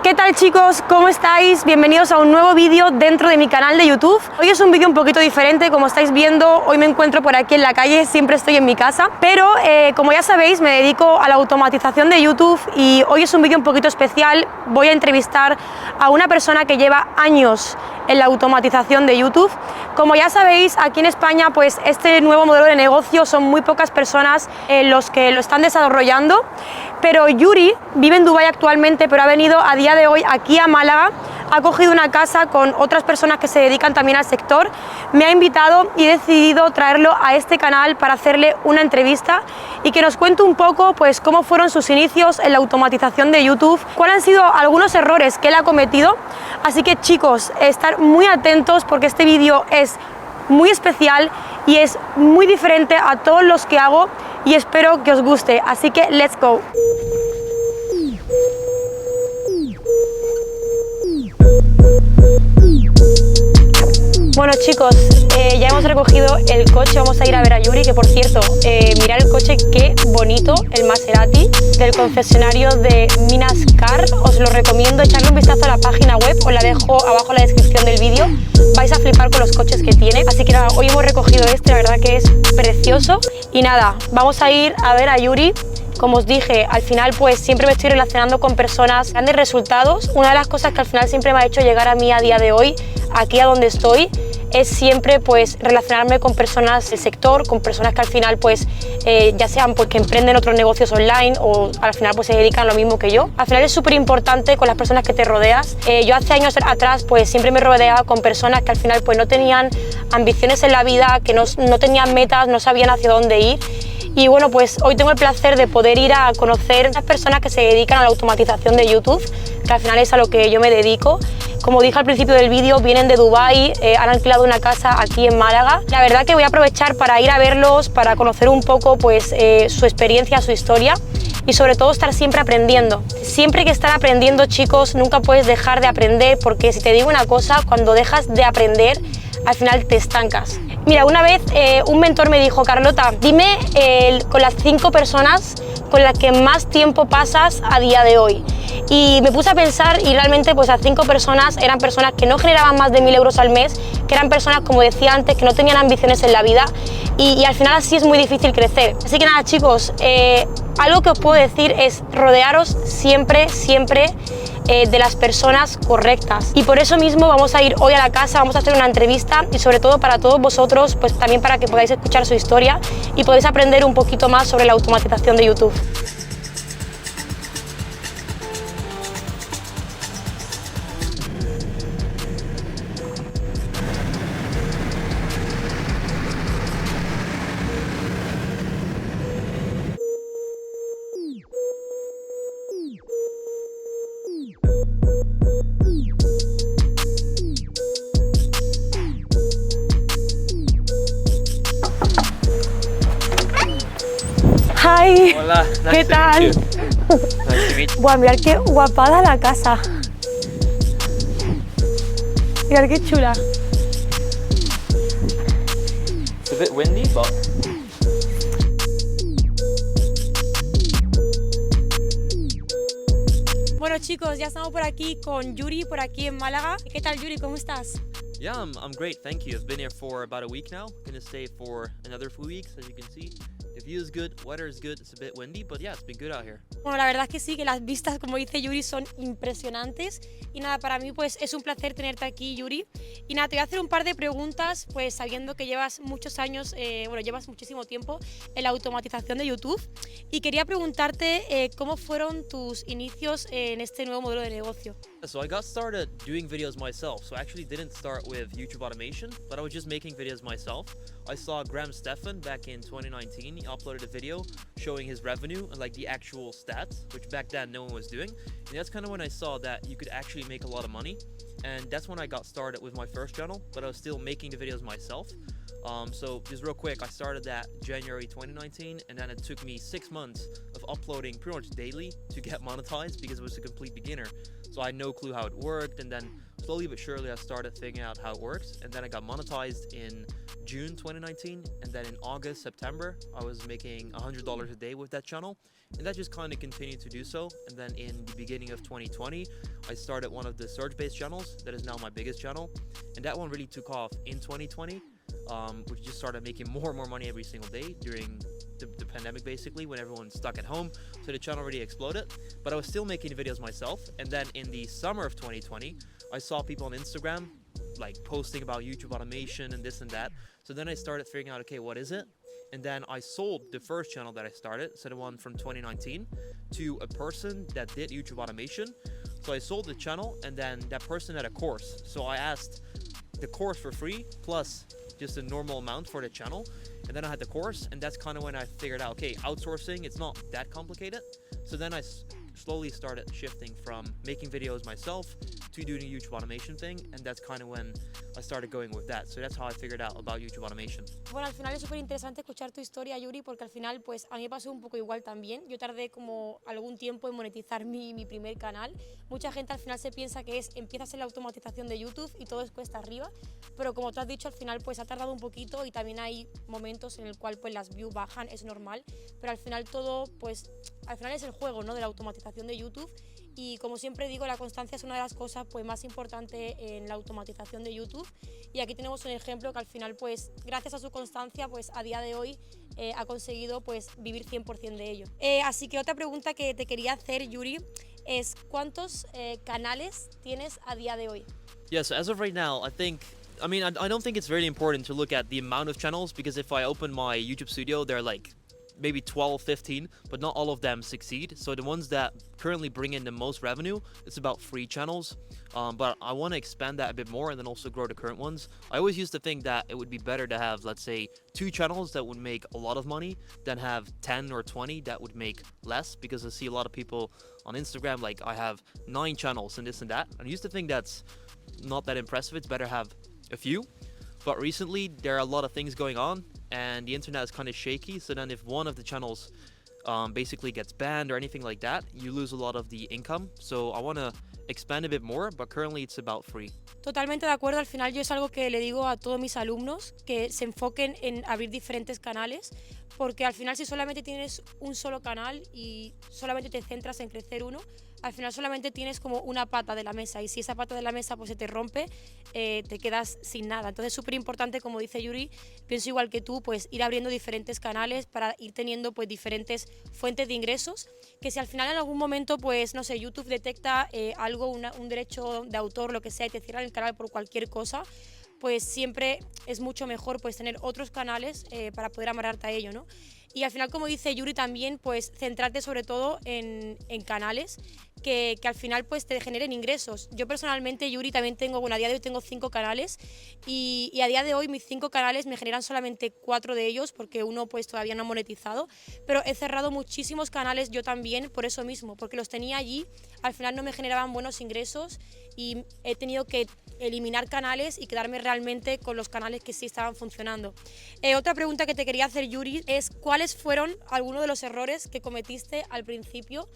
¿Qué tal chicos? ¿Cómo estáis? Bienvenidos a un nuevo vídeo dentro de mi canal de YouTube. Hoy es un vídeo un poquito diferente, como estáis viendo, hoy me encuentro por aquí en la calle, siempre estoy en mi casa, pero como ya sabéis me dedico a la automatización de YouTube y hoy es un vídeo un poquito especial. Voy a entrevistar a una persona que lleva años en la automatización de YouTube. Como ya sabéis, aquí en España pues este nuevo modelo de negocio son muy pocas personas los que lo están desarrollando, pero Youri vive en Dubái actualmente, pero ha venido a día de hoy aquí a Málaga, ha cogido una casa con otras personas que se dedican también al sector, me ha invitado y he decidido traerlo a este canal para hacerle una entrevista y que nos cuente un poco pues cómo fueron sus inicios en la automatización de YouTube, cuáles han sido algunos errores que él ha cometido. Así que chicos, estar muy atentos porque este vídeo es muy especial y es muy diferente a todos los que hago y espero que os guste, así que let's go. Bueno chicos, ya hemos recogido el coche, vamos a ir a ver a Youri, que por cierto, mirad el coche, qué bonito, el Maserati del concesionario de Minas Car, os lo recomiendo, echarle un vistazo a la página web, os la dejo abajo en la descripción del vídeo, vais a flipar con los coches que tiene, así que nada, hoy hemos recogido este, la verdad que es precioso, y nada, vamos a ir a ver a Youri. Como os dije, al final pues siempre me estoy relacionando con personas, grandes resultados. Una de las cosas que al final siempre me ha hecho llegar a mí a día de hoy, aquí a donde estoy, es siempre pues relacionarme con personas del sector, con personas que al final pues ya sean pues que emprenden otros negocios online o al final pues se dedican a lo mismo que yo. Al final es súper importante con las personas que te rodeas. Yo hace años atrás pues siempre me rodeaba con personas que al final pues no tenían ambiciones en la vida, que no tenían metas, no sabían hacia dónde ir. Y bueno, pues hoy tengo el placer de poder ir a conocer a las personas que se dedican a la automatización de YouTube, que al final es a lo que yo me dedico. Como dije al principio del vídeo, vienen de Dubái, han alquilado una casa aquí en Málaga. La verdad que voy a aprovechar para ir a verlos, para conocer un poco pues, su experiencia, su historia y sobre todo estar siempre aprendiendo. Siempre hay que estar aprendiendo, chicos, nunca puedes dejar de aprender, porque si te digo una cosa, cuando dejas de aprender, al final te estancas. Mira, una vez un mentor me dijo: Carlota, dime con las 5 personas con las que más tiempo pasas a día de hoy. Y me puse a pensar y realmente pues las 5 personas eran personas que no generaban más de 1000 euros al mes, que eran personas, como decía antes, que no tenían ambiciones en la vida y al final así es muy difícil crecer. Así que nada chicos, algo que os puedo decir es rodearos siempre de las personas correctas, y por eso mismo vamos a ir hoy a la casa, vamos a hacer una entrevista y sobre todo para todos vosotros, pues también para que podáis escuchar su historia y podáis aprender un poquito más sobre la automatización de YouTube. Hi. Hola, ¿Qué tal? Nice to meet you. Buah, mirad qué guapada la casa. Mirad qué chula. It's a bit windy, but Bueno chicos, ya estamos por aquí con Youri, por aquí en Málaga. ¿Qué tal Youri? ¿Cómo estás? yeah, I'm great, thank you. I've been here for about a week now. Gonna stay for another few weeks, as you can see. The view is good, weather is good. It's a bit windy, but yeah, it's been good out here. Bueno, la verdad es que sí, que las vistas, como dice Youri, son impresionantes. Y nada, para mí pues es un placer tenerte aquí, Youri. Y nada, te voy a hacer un par de preguntas, pues sabiendo que llevas muchos años, bueno, llevas muchísimo tiempo en la automatización de YouTube. Y quería preguntarte cómo fueron tus inicios en este nuevo modelo de negocio. So I got started doing videos myself. So I actually didn't start with YouTube automation, but I was just making videos myself. I saw Graham Stephan back in 2019. He uploaded a video showing his revenue and like the actual stats, which back then no one was doing. And that's kind of when I saw that you could actually make a lot of money. And that's when I got started with my first channel, but I was still making the videos myself. So just real quick, I started that January 2019, and then it took me 6 months of uploading pretty much daily to get monetized because I was a complete beginner. So I had no clue how it worked, and then slowly but surely I started figuring out how it works, and then I got monetized in June 2019, and then in August, September, I was making $100 a day with that channel, and that just kind of continued to do so. And then in the beginning of 2020, I started one of the search-based channels that is now my biggest channel, and that one really took off in 2020. We just started making more and more money every single day during the pandemic, basically, when everyone's stuck at home. So the channel really exploded, but I was still making videos myself. And then in the summer of 2020, I saw people on Instagram like posting about YouTube automation and this and that. So then I started figuring out, okay, what is it? And then I sold the first channel that I started, so the one from 2019, to a person that did YouTube automation. So I sold the channel, and then that person had a course. So I asked the course for free, plus just a normal amount for the channel. And then I had the course, and that's kind of when I figured out, okay, outsourcing, it's not that complicated. So then I slowly started shifting from making videos myself to doing a YouTube automation thing, and that's kind of when I started going with that. So that's how I figured out about YouTube automation. Bueno, al final es súper interesante escuchar tu historia, Youri, porque al final pues a mí me pasó un poco igual también. Yo tardé como algún tiempo en monetizar mi primer canal. Mucha gente al final se piensa que empiezas en la automatización de YouTube y todo es cuesta arriba, pero como tú has dicho, al final pues ha tardado un poquito y también hay momentos en el cual pues las views bajan, es normal, pero al final todo pues al final es el juego, ¿no?, de la automatización de YouTube. Y como siempre digo, la constancia es una de las cosas pues más importantes en la automatización de YouTube. Y aquí tenemos un ejemplo que al final, pues gracias a su constancia, pues a día de hoy ha conseguido pues vivir 100% de ello. Así que otra pregunta que te quería hacer, Youri, es ¿cuántos canales tienes a día de hoy? Yeah, so as of right now, I don't think it's very important to look at the amount of channels, because if I open my YouTube studio, they're like maybe 12, 15, but not all of them succeed. So the ones that currently bring in the most revenue, it's about 3 channels. But I want to expand that a bit more and then also grow the current ones. I always used to think that it would be better to have, let's say, 2 channels that would make a lot of money than have 10 or 20 that would make less, because I see a lot of people on Instagram, like I have 9 channels and this and that. And I used to think that's not that impressive. It's better to have a few. But recently there are a lot of things going on, and the internet is kind of shaky, so then if one of the channels basically gets banned or anything like that, you lose a lot of the income. So I want to expand a bit more, but currently it's about 3. Totalmente de acuerdo, al final yo es algo que le digo a todos mis alumnos, que se enfoquen en abrir diferentes canales, porque al final si solamente tienes un solo canal y solamente te centras en crecer uno, al final solamente tienes como una pata de la mesa, y si esa pata de la mesa pues se te rompe, te quedas sin nada. Entonces es súper importante, como dice Youri, pienso igual que tú, pues ir abriendo diferentes canales para ir teniendo pues diferentes fuentes de ingresos, que si al final en algún momento pues no sé, YouTube detecta algo, un derecho de autor, lo que sea, y te cierran el canal por cualquier cosa, pues siempre es mucho mejor pues tener otros canales para poder amarrarte a ello, ¿no? Y al final, como dice Youri también, pues centrarte sobre todo en canales que al final pues te generen ingresos. Yo personalmente, Youri, también tengo, bueno, a día de hoy tengo 5 canales y a día de hoy mis 5 canales me generan solamente 4 de ellos, porque uno pues todavía no ha monetizado, pero he cerrado muchísimos canales yo también por eso mismo, porque los tenía allí, al final no me generaban buenos ingresos y he tenido que eliminar canales y quedarme realmente con los canales que sí estaban funcionando. Otra pregunta que te quería hacer, Youri, es ¿cuáles fueron algunos de los errores que cometiste al principio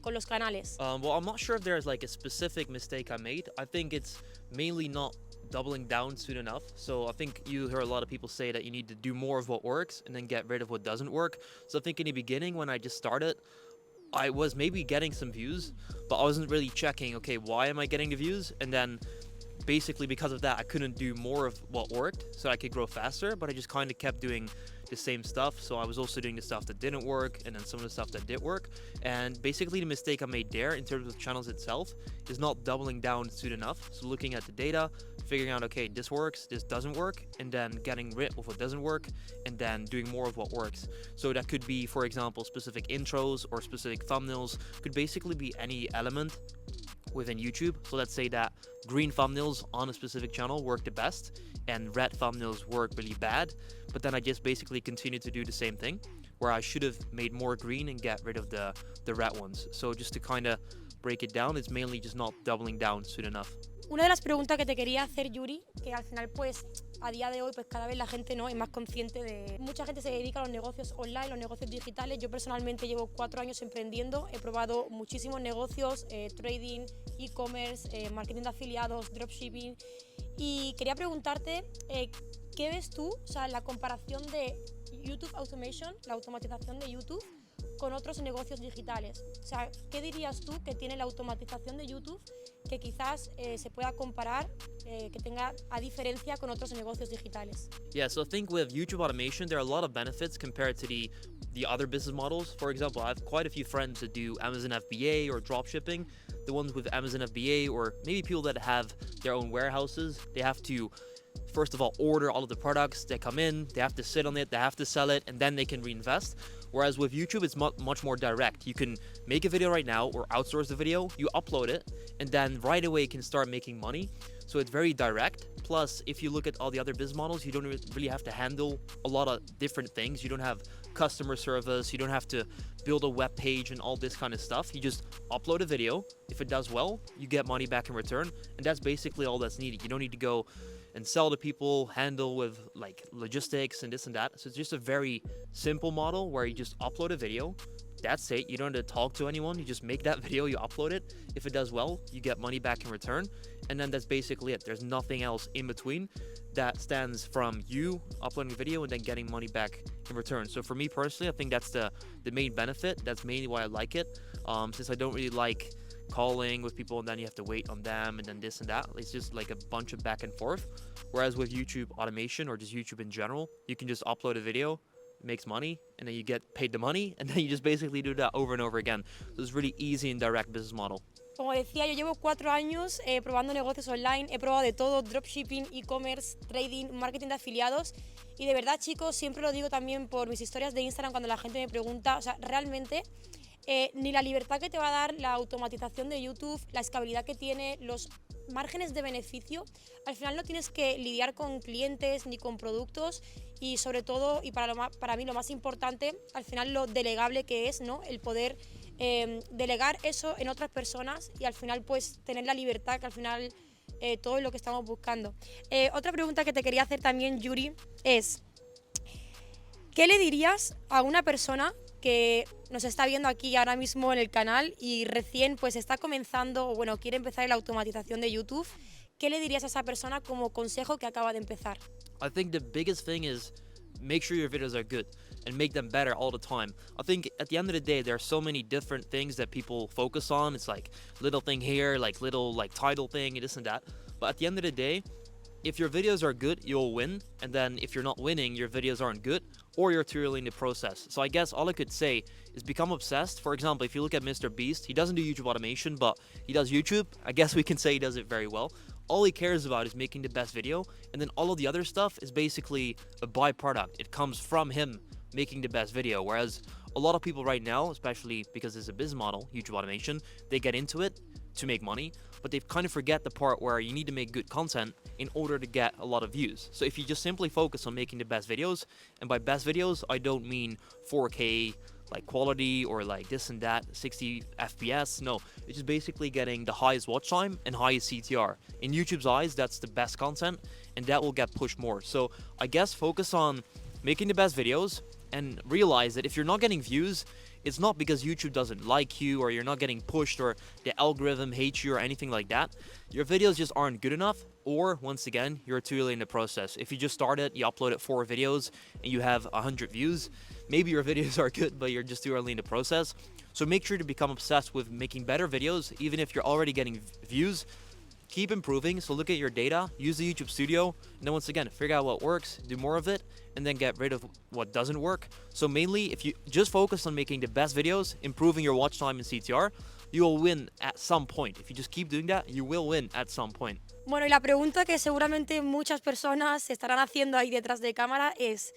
con los canales? Well, I'm not sure if there's like a specific mistake I made. I think it's mainly not doubling down soon enough. So I think you hear a lot of people say that you need to do more of what works and then get rid of what doesn't work. So I think in the beginning, when I just started, I was maybe getting some views, but I wasn't really checking, okay, why am I getting the views? And then basically because of that, I couldn't do more of what worked so I could grow faster, but I just kind of kept doing the same stuff. So I was also doing the stuff that didn't work and then some of the stuff that did work. And basically the mistake I made there in terms of channels itself is not doubling down soon enough. So looking at the data, figuring out, okay, this works, this doesn't work, and then getting rid of what doesn't work and then doing more of what works. So that could be, for example, specific intros or specific thumbnails, could basically be any element within YouTube. So let's say that green thumbnails on a specific channel work the best and red thumbnails work really bad, but then I just basically continue to do the same thing, where I should have made more green and get rid of the red ones. So just to kind of break it down, it's mainly just not doubling down soon enough. Una de las preguntas que te quería hacer, Youri, que al final pues a día de hoy pues cada vez la gente no es más consciente de... Mucha gente se dedica a los negocios online, los negocios digitales. Yo personalmente llevo 4 años emprendiendo, he probado muchísimos negocios, trading, e-commerce, marketing de afiliados, dropshipping, y quería preguntarte ¿qué ves tú, o sea, la comparación de YouTube Automation, la automatización de YouTube, con otros negocios digitales? O sea, ¿qué dirías tú que tiene la automatización de YouTube que quizás se pueda comparar, que tenga a diferencia con otros negocios digitales? Yeah, so I think with YouTube automation, there are a lot of benefits compared to the other business models. For example, I have quite a few friends that do Amazon FBA or dropshipping. The ones with Amazon FBA, or maybe people that have their own warehouses, they have to first of all order all of the products that come in, they have to sit on it, they have to sell it, and then they can reinvest. Whereas with YouTube, it's much more direct. You can make a video right now or outsource the video, you upload it, and then right away you can start making money. So it's very direct. Plus, if you look at all the other business models, you don't really have to handle a lot of different things. You don't have customer service, you don't have to build a web page and all this kind of stuff. You just upload a video. If it does well, you get money back in return. And that's basically all that's needed. You don't need to go and sell to people, handle with like logistics and this and that. So it's just a very simple model where you just upload a video. That's it. You don't have to talk to anyone. You just make that video, you upload it. If it does well, you get money back in return. And then that's basically it. There's nothing else in between that stands from you uploading a video and then getting money back in return. So for me personally, I think that's the main benefit. That's mainly why I like it. Since I don't really like calling with people and then you have to wait on them and then this and that. It's just like a bunch of back and forth. Whereas with YouTube automation or just YouTube in general, you can just upload a video, it makes money, and then you get paid the money, and then you just basically do that over and over again. So it's really easy and direct business model. Como decía, yo llevo 4 años probando negocios online, he probado de todo, dropshipping, e-commerce, trading, marketing de afiliados, y de verdad, chicos, siempre lo digo también por mis historias de Instagram cuando la gente me pregunta, o sea, realmente ni la libertad que te va a dar la automatización de YouTube, la escalabilidad que tiene, los márgenes de beneficio, al final no tienes que lidiar con clientes ni con productos y sobre todo, y para mí lo más importante, al final lo delegable que es, ¿no? El poder delegar eso en otras personas y al final pues tener la libertad que al final todo es lo que estamos buscando. Otra pregunta que te quería hacer también, Youri, es ¿qué le dirías a una persona que nos está viendo aquí ahora mismo en el canal y recién pues está comenzando o bueno, quiere empezar la automatización de YouTube? ¿Qué le dirías a esa persona como consejo que acaba de empezar? I think the biggest thing is make sure your videos are good and make them better all the time. I think at the end of the day, there are so many different things that people focus on. It's like little thing here, like little like title thing and this and that. But at the end of the day, if your videos are good, you'll win. And then if you're not winning, your videos aren't good or you're too early in the process. So I guess all I could say is become obsessed. For example, if you look at Mr. Beast, he doesn't do YouTube automation, but he does YouTube. I guess we can say he does it very well. All he cares about is making the best video, and then all of the other stuff is basically a byproduct. It comes from him making the best video, whereas a lot of people right now, especially because it's a business model, YouTube automation, they get into it to make money, but they kind of forget the part where you need to make good content in order to get a lot of views. So if you just simply focus on making the best videos, and by best videos, I don't mean 4K, like quality or like this and that, 60 FPS. No, it's just basically getting the highest watch time and highest CTR. In YouTube's eyes, that's the best content and that will get pushed more. So I guess focus on making the best videos and realize that if you're not getting views, it's not because YouTube doesn't like you or you're not getting pushed or the algorithm hates you or anything like that. Your videos just aren't good enough, or once again, you're too early in the process. If you just started, you uploaded 4 videos and you have 100 views, maybe your videos are good, but you're just too early in the process. So make sure to become obsessed with making better videos, even if you're already getting views. Keep improving, so look at your data, use the YouTube Studio, and then once again, figure out what works, do more of it, and then get rid of what doesn't work. So mainly, if you just focus on making the best videos, improving your watch time and CTR, you will win at some point. If you just keep doing that, you will win at some point. Bueno, y la pregunta que seguramente muchas personas se estarán haciendo ahí detrás de cámara es,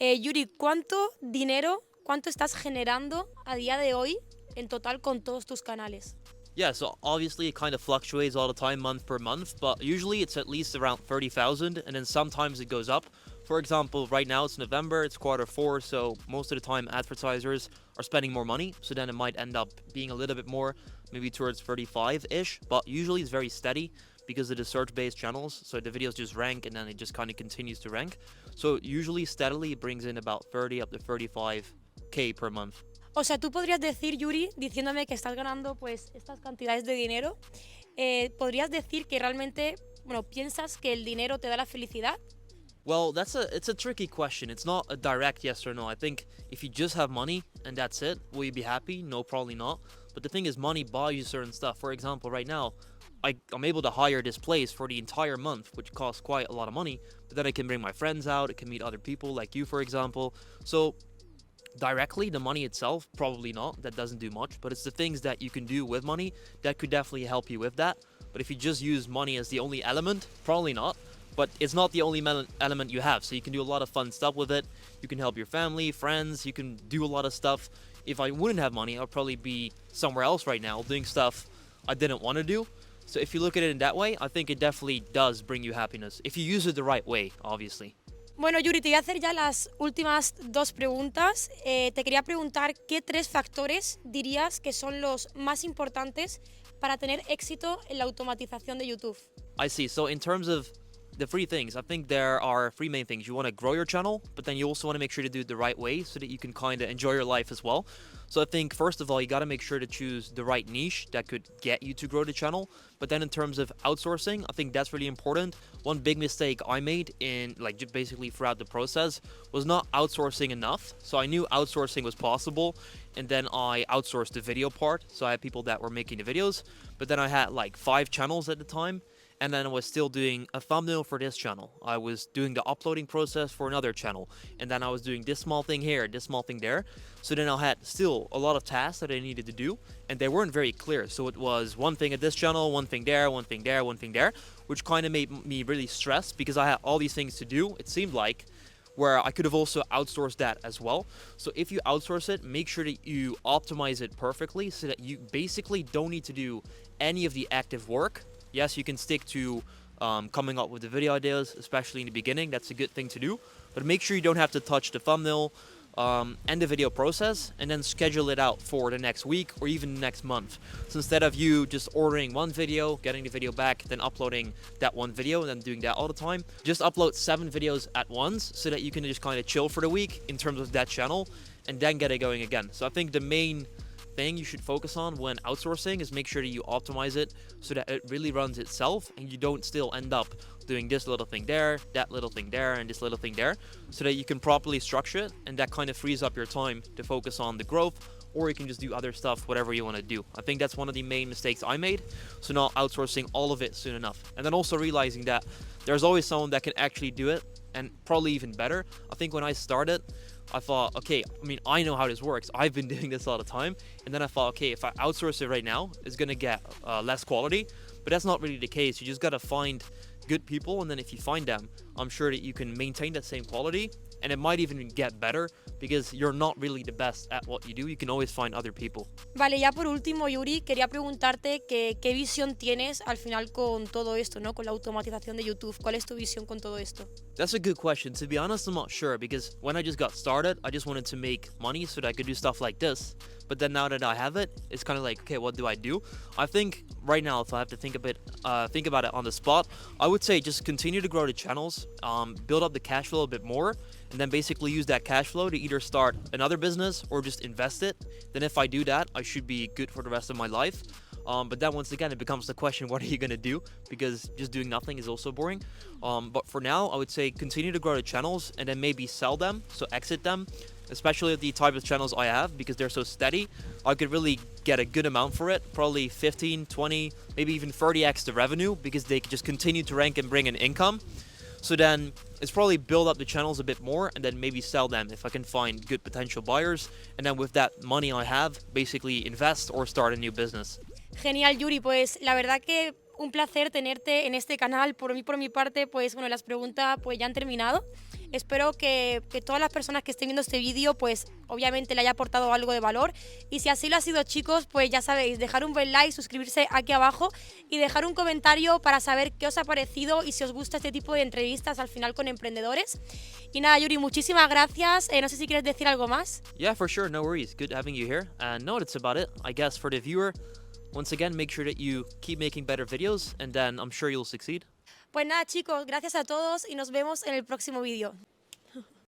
Youri, ¿cuánto dinero, cuánto estás generando a día de hoy en total con todos tus canales? Yeah, so obviously it kind of fluctuates all the time, month per month, but usually it's at least around 30,000, and then sometimes it goes up. For example, right now it's November, it's Q4, so most of the time advertisers are spending more money, so then it might end up being a little bit more, maybe towards 35-ish, but usually it's very steady because of the search-based channels, so the videos just rank and then it just kind of continues to rank. So usually steadily it brings in about 30 up to 35K per month. O sea, tú podrías decir, Youri, diciéndome que estás ganando pues estas cantidades de dinero, podrías decir que realmente, bueno, piensas que el dinero te da la felicidad. Well, it's a tricky question. It's not a direct yes or no. I think if you just have money and that's it, will you be happy? No, probably not. But the thing is, money buys you certain stuff. For example, right now, I'm able to hire this place for the entire month, which costs quite a lot of money. But then I can bring my friends out. I can meet other people like you, for example. So directly, the money itself, probably not. That doesn't do much. But it's the things that you can do with money that could definitely help you with that. But if you just use money as the only element, probably not. But it's not the only element you have, so you can do a lot of fun stuff with it. You can help your family, friends, you can do a lot of stuff. If I wouldn't have money, I'd probably be somewhere else right now doing stuff I didn't want to do. So if you look at it in that way, I think it definitely does bring you happiness. If you use it the right way, obviously. Bueno, Youri, te voy a hacer ya las últimas dos preguntas. Te quería preguntar qué tres factores dirías que son los más importantes para tener éxito en la automatización de YouTube. I see. So in terms of the three things, I think there are three main things. You want to grow your channel, but then you also want to make sure to do it the right way so that you can kind of enjoy your life as well. So I think first of all, you got to make sure to choose the right niche that could get you to grow the channel. But then in terms of outsourcing, I think that's really important. One big mistake I made in basically throughout the process was not outsourcing enough. So I knew outsourcing was possible, and then I outsourced the video part. So I had people that were making the videos, but then I had like 5 channels at the time. And then I was still doing a thumbnail for this channel. I was doing the uploading process for another channel. And then I was doing this small thing here, this small thing there. So then I had still a lot of tasks that I needed to do. And they weren't very clear. So it was one thing at this channel, one thing there, one thing there, one thing there. Which kind of made me really stressed because I had all these things to do, it seemed like, where I could have also outsourced that as well. So if you outsource it, make sure that you optimize it perfectly so that you basically don't need to do any of the active work. Yes, you can stick to coming up with the video ideas, especially in the beginning. That's a good thing to do. But make sure you don't have to touch the thumbnail and the video process, and then schedule it out for the next week or even the next month. So instead of you just ordering one video, getting the video back, then uploading that one video and then doing that all the time, just upload 7 videos at once so that you can just kind of chill for the week in terms of that channel and then get it going again. So I think the main thing you should focus on when outsourcing is make sure that you optimize it so that it really runs itself and you don't still end up doing this little thing there, that little thing there, and this little thing there, so that you can properly structure it, and that kind of frees up your time to focus on the growth, or you can just do other stuff, whatever you want to do. I think that's one of the main mistakes I made, so not outsourcing all of it soon enough. And then also realizing that there's always someone that can actually do it, and probably even better. I think when I started, I thought, okay, I mean, I know how this works. I've been doing this all the time. And then I thought, okay, if I outsource it right now, it's going to get less quality. But that's not really the case. You just got to find good people. And then if you find them, I'm sure that you can maintain that same quality. And it might even get better because you're not really the best at what you do. You can always find other people. Vale, ya por último, Youri, quería preguntarte qué visión tienes al final con todo esto, ¿no? Con la automatización de YouTube. ¿Cuál es tu visión con todo esto? That's a good question. To be honest, I'm not sure because when I just got started, I just wanted to make money so that I could do stuff like this. But then now that I have it, it's kind of like, okay, what do I do? I think right now, if I have to think about it on the spot, I would say just continue to grow the channels, build up the cash flow a bit more, and then basically use that cash flow to either start another business or just invest it. Then if I do that, I should be good for the rest of my life. But then once again, it becomes the question, what are you going to do? Because just doing nothing is also boring. But for now, I would say continue to grow the channels and then maybe sell them, so exit them, especially the type of channels I have because they're so steady. I could really get a good amount for it, probably 15, 20, maybe even 30x the revenue because they could just continue to rank and bring in income. So then it's probably build up the channels a bit more and then maybe sell them if I can find good potential buyers. And then with that money I have, basically invest or start a new business. Genial, Youri, pues la verdad que un placer tenerte en este canal. Por mi parte, pues bueno, las preguntas pues ya han terminado. Espero que todas las personas que estén viendo este vídeo, pues obviamente le haya aportado algo de valor. Y si así lo ha sido, chicos, pues ya sabéis, dejar un buen like, suscribirse aquí abajo y dejar un comentario para saber qué os ha parecido y si os gusta este tipo de entrevistas al final con emprendedores. Y nada, Youri, muchísimas gracias. No sé si quieres decir algo más. Yeah, for sure. No worries. Good having you here. And no, that's about it. I guess for the viewer, once again, make sure that you keep making better videos and then I'm sure you'll succeed. Pues nada, chicos, gracias a todos y nos vemos en el próximo vídeo.